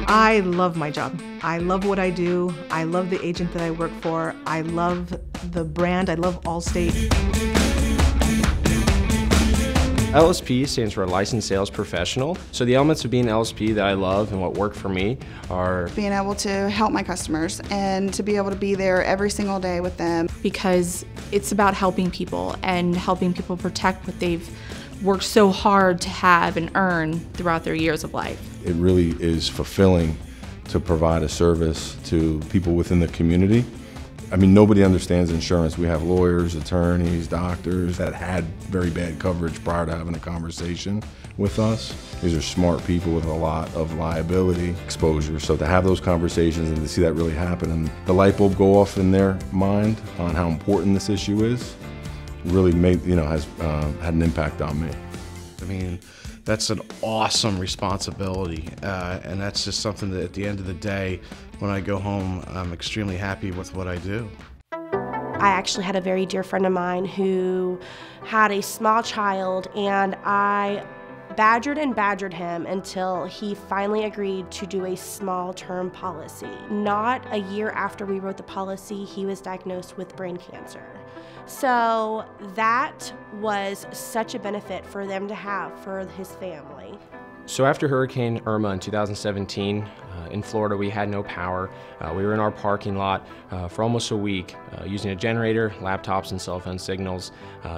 I love my job. I love what I do. I love the agent that I work for. I love the brand. I love Allstate. LSP stands for Licensed Sales Professional. So the elements of being LSP that I love and what work for me are being able to help my customers and to be able to be there every single day with them. Because it's about helping people and helping people protect what they've worked so hard to have and earn throughout their years of life. It really is fulfilling to provide a service to people within the community. I mean, nobody understands insurance. We have lawyers, attorneys, doctors that had very bad coverage prior to having a conversation with us. These are smart people with a lot of liability exposure. So to have those conversations and to see that really happen and the light bulb go off in their mind on how important this issue is, really has had an impact on me. I mean, that's an awesome responsibility, and that's just something that at the end of the day, when I go home, I'm extremely happy with what I do. I actually had a very dear friend of mine who had a small child, and I badgered and badgered him until he finally agreed to do a small term policy. Not a year after we wrote the policy, he was diagnosed with brain cancer. So that was such a benefit for them to have for his family. So after Hurricane Irma in 2017, in Florida we had no power. We were in our parking lot for almost a week using a generator, laptops and cell phone signals,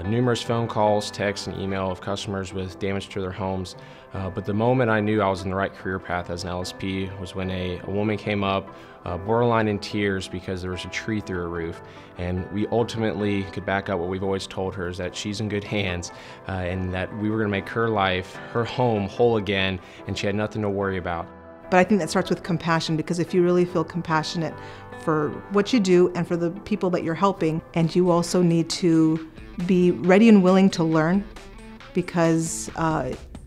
numerous phone calls, texts and email of customers with damage to their homes. But the moment I knew I was in the right career path as an LSP was when a woman came up, borderline in tears because there was a tree through her roof. And we ultimately could back up what we've always told her, is that she's in good hands and that we were going to make her life, her home, whole again, and she had nothing to worry about. But I think that starts with compassion, because if you really feel compassionate for what you do and for the people that you're helping, and you also need to be ready and willing to learn, because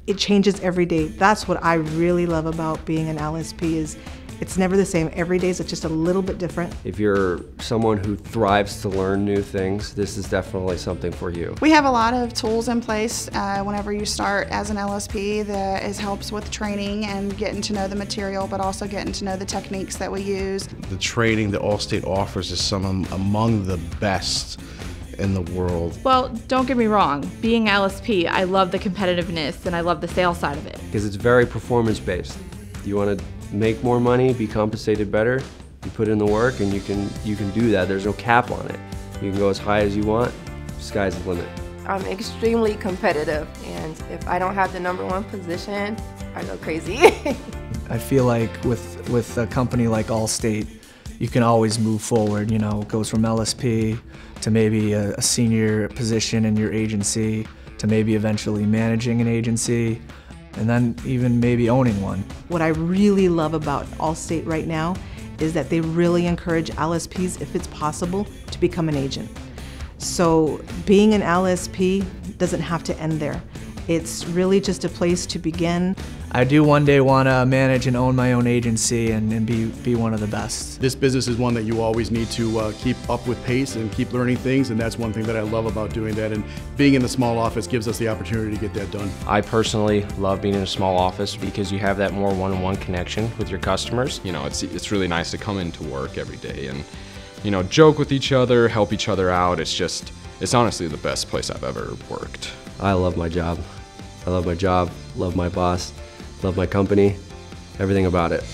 it changes every day. That's what I really love about being an LSP, is it's never the same. Every day is just a little bit different. If you're someone who thrives to learn new things, this is definitely something for you. We have a lot of tools in place whenever you start as an LSP that helps with training and getting to know the material, but also getting to know the techniques that we use. The training that Allstate offers is some among the best in the world. Well, don't get me wrong, being LSP, I love the competitiveness and I love the sales side of it. Because it's very performance-based. You want to make more money, be compensated better, you put in the work and you can do that. There's no cap on it. You can go as high as you want, sky's the limit. I'm extremely competitive, and if I don't have the #1 position, I go crazy. I feel like with a company like Allstate, you can always move forward. You know, it goes from LSP to maybe a senior position in your agency, to maybe eventually managing an agency, and then even maybe owning one. What I really love about Allstate right now is that they really encourage LSPs, if it's possible, to become an agent. So being an LSP doesn't have to end there. It's really just a place to begin. I do one day want to manage and own my own agency and be one of the best. This business is one that you always need to keep up with pace and keep learning things, and that's one thing that I love about doing that, and being in the small office gives us the opportunity to get that done. I personally love being in a small office because you have that more one-on-one connection with your customers. You know, it's really nice to come into work every day and, you know, joke with each other, help each other out. It's honestly the best place I've ever worked. I love my job. I love my job, love my boss, love my company, everything about it.